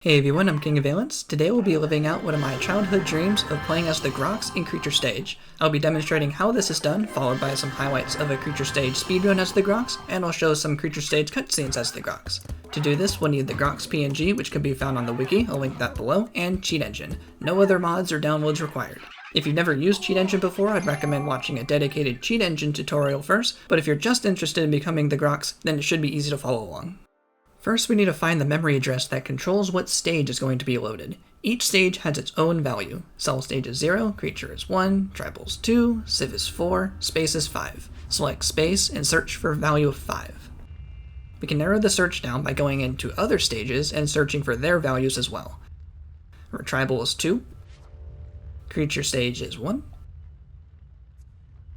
Hey everyone, I'm King of Valence. Today we'll be living out one of my childhood dreams of playing as the Grox in Creature Stage. I'll be demonstrating how this is done, followed by some highlights of a Creature Stage speedrun as the Grox, and I'll show some Creature Stage cutscenes as the Grox. To do this, we'll need the Grox PNG, which can be found on the wiki, I'll link that below, and Cheat Engine. No other mods or downloads required. If you've never used Cheat Engine before, I'd recommend watching a dedicated Cheat Engine tutorial first, but if you're just interested in becoming the Grox, then it should be easy to follow along. First, we need to find the memory address that controls what stage is going to be loaded. Each stage has its own value. Cell stage is 0, creature is 1, tribal is 2, civ is 4, space is 5. Select space and search for value of 5. We can narrow the search down by going into other stages and searching for their values as well. Our tribal is 2, creature stage is 1.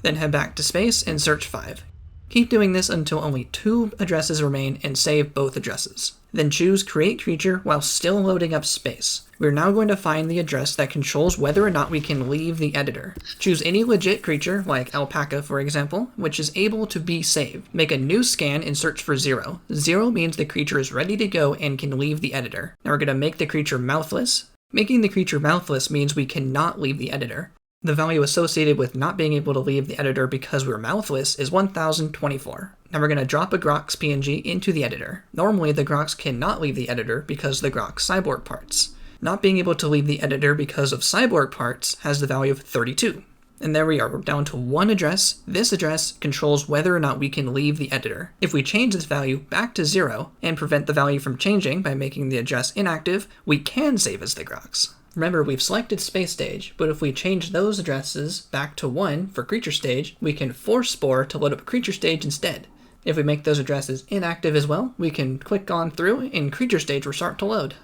Then head back to space and search 5. Keep doing this until only 2 addresses remain and save both addresses. Then choose Create Creature while still loading up space. We're now going to find the address that controls whether or not we can leave the editor. Choose any legit creature, like Alpaca for example, which is able to be saved. Make a new scan and search for 0. 0 means the creature is ready to go and can leave the editor. Now we're going to make the creature mouthless. Making the creature mouthless means we cannot leave the editor. The value associated with not being able to leave the editor because we're mouthless is 1024. Now we're going to drop a Grox PNG into the editor. Normally the Grox cannot leave the editor because of the Grox cyborg parts. Not being able to leave the editor because of cyborg parts has the value of 32. And there we are, we're down to one address. This address controls whether or not we can leave the editor. If we change this value back to 0 and prevent the value from changing by making the address inactive, we can save as the Grox. Remember, we've selected Space Stage, but if we change those addresses back to 1 for Creature Stage, we can force Spore to load up Creature Stage instead. If we make those addresses inactive as well, we can click on through and Creature Stage will start to load.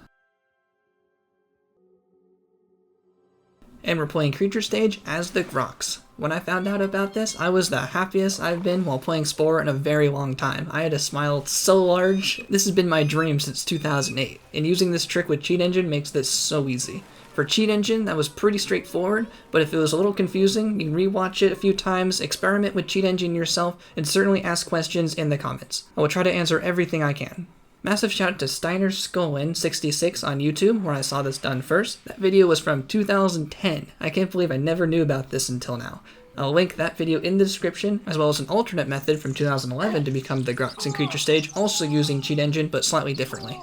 And we're playing Creature Stage as the Grox. When I found out about this, I was the happiest I've been while playing Spore in a very long time. I had a smile so large. This has been my dream since 2008, and using this trick with Cheat Engine makes this so easy. For Cheat Engine, that was pretty straightforward, but if it was a little confusing, you can rewatch it a few times, experiment with Cheat Engine yourself, and certainly ask questions in the comments. I will try to answer everything I can. Massive shout out to Steiner Skolin 66 on YouTube, where I saw this done first. That video was from 2010. I can't believe I never knew about this until now. I'll link that video in the description, as well as an alternate method from 2011 to become the Grox in Creature Stage, also using Cheat Engine, but slightly differently.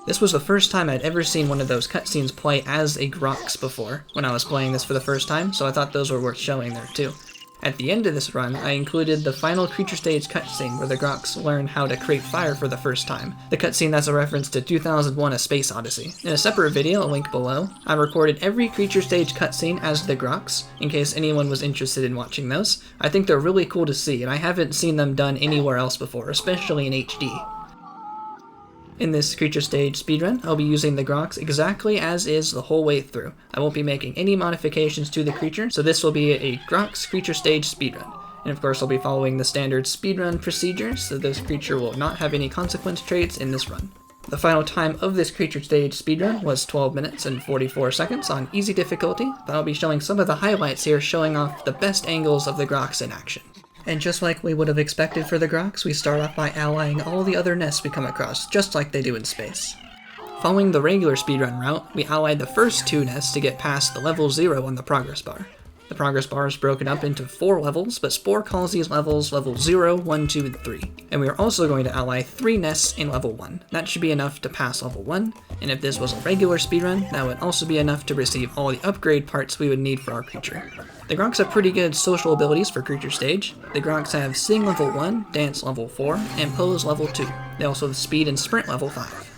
This was the first time I'd ever seen one of those cutscenes play as a Grox before, when I was playing this for the first time, so I thought those were worth showing there too. At the end of this run, I included the final Creature Stage cutscene where the Grox learn how to create fire for the first time. The cutscene that's a reference to 2001: A Space Odyssey. In a separate video, a link below, I recorded every Creature Stage cutscene as the Grox, in case anyone was interested in watching those. I think they're really cool to see, and I haven't seen them done anywhere else before, especially in HD. In this Creature Stage speedrun, I'll be using the Grox exactly as is the whole way through. I won't be making any modifications to the creature, so this will be a Grox Creature Stage speedrun. And of course I'll be following the standard speedrun procedure, so this creature will not have any consequence traits in this run. The final time of this Creature Stage speedrun was 12 minutes and 44 seconds on easy difficulty, but I'll be showing some of the highlights here showing off the best angles of the Grox in action. And just like we would have expected for the Grox, we start off by allying all the other nests we come across, just like they do in space. Following the regular speedrun route, we allied the first 2 nests to get past the level 0 on the progress bar. The progress bar is broken up into 4 levels, but Spore calls these levels level 0, 1, 2, and 3. And we are also going to ally 3 nests in level 1. That should be enough to pass level 1, and if this was a regular speedrun, that would also be enough to receive all the upgrade parts we would need for our creature. The Grox have pretty good social abilities for Creature Stage. The Grox have Sing level 1, Dance level 4, and Pose level 2. They also have Speed and Sprint level 5.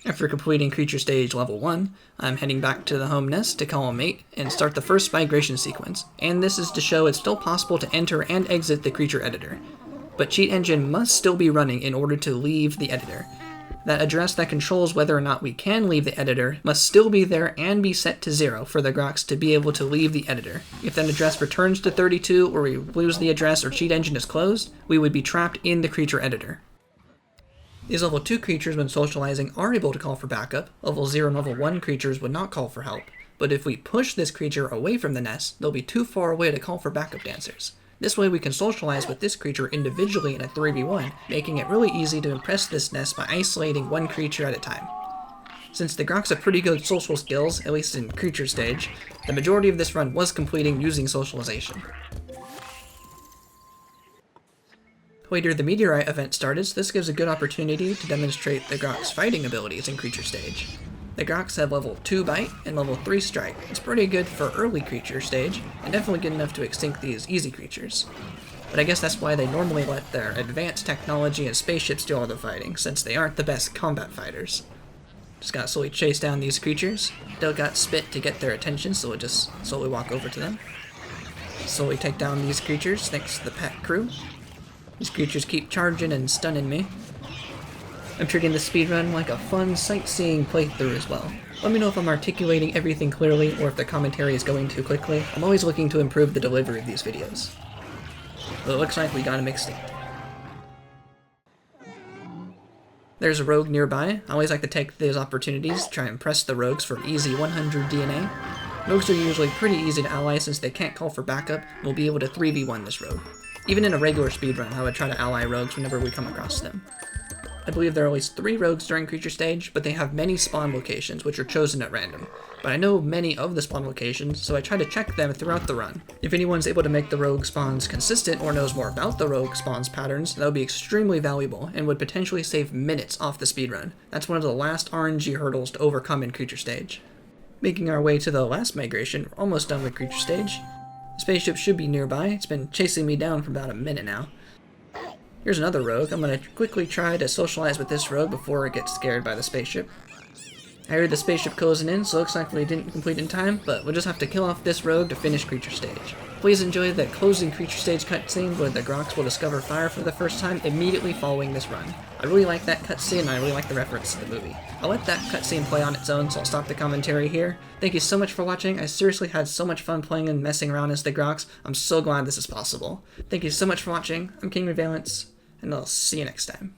After completing Creature Stage level 1, I'm heading back to the home nest to call a mate and start the first migration sequence, and this is to show it's still possible to enter and exit the creature editor. But Cheat Engine must still be running in order to leave the editor. That address that controls whether or not we can leave the editor must still be there and be set to 0 for the Grox to be able to leave the editor. If that address returns to 32 or we lose the address or Cheat Engine is closed, we would be trapped in the creature editor. These level 2 creatures when socializing are able to call for backup. Level 0 and level 1 creatures would not call for help, but if we push this creature away from the nest, they'll be too far away to call for backup dancers. This way we can socialize with this creature individually in a 3v1, making it really easy to impress this nest by isolating one creature at a time. Since the Grox have pretty good social skills, at least in creature stage, the majority of this run was completing using socialization. Later, the Meteorite event started, so this gives a good opportunity to demonstrate the Grox fighting abilities in creature stage. The Grox have level 2 Bite and level 3 Strike. It's pretty good for early creature stage, and definitely good enough to extinct these easy creatures. But I guess that's why they normally let their advanced technology and spaceships do all the fighting, since they aren't the best combat fighters. Just gotta slowly chase down these creatures. They'll got spit to get their attention, so we'll just slowly walk over to them. Slowly take down these creatures thanks to the pack crew. These creatures keep charging and stunning me. I'm treating the speedrun like a fun sightseeing playthrough as well. Let me know if I'm articulating everything clearly or if the commentary is going too quickly. I'm always looking to improve the delivery of these videos. But it looks like we got him extinct. There's a rogue nearby. I always like to take those opportunities to try and press the rogues for easy 100 DNA. Rogues are usually pretty easy to ally since they can't call for backup, and we'll be able to 3v1 this rogue. Even in a regular speedrun, I would try to ally rogues whenever we come across them. I believe there are at least 3 rogues during creature stage, but they have many spawn locations, which are chosen at random. But I know many of the spawn locations, so I try to check them throughout the run. If anyone's able to make the rogue spawns consistent or knows more about the rogue spawns patterns, that would be extremely valuable and would potentially save minutes off the speedrun. That's one of the last RNG hurdles to overcome in creature stage. Making our way to the last migration, we're almost done with creature stage. The spaceship should be nearby. It's been chasing me down for about a minute now. Here's another rogue. I'm going to quickly try to socialize with this rogue before it gets scared by the spaceship. I heard the spaceship closing in, so it looks like we didn't complete in time, but we'll just have to kill off this rogue to finish creature stage. Please enjoy the closing creature stage cutscene where the Grox will discover fire for the first time immediately following this run. I really like that cutscene, and I really like the reference to the movie. I'll let that cutscene play on its own, so I'll stop the commentary here. Thank you so much for watching. I seriously had so much fun playing and messing around as the Grox. I'm so glad this is possible. Thank you so much for watching. I'm King Revalence, and I'll see you next time.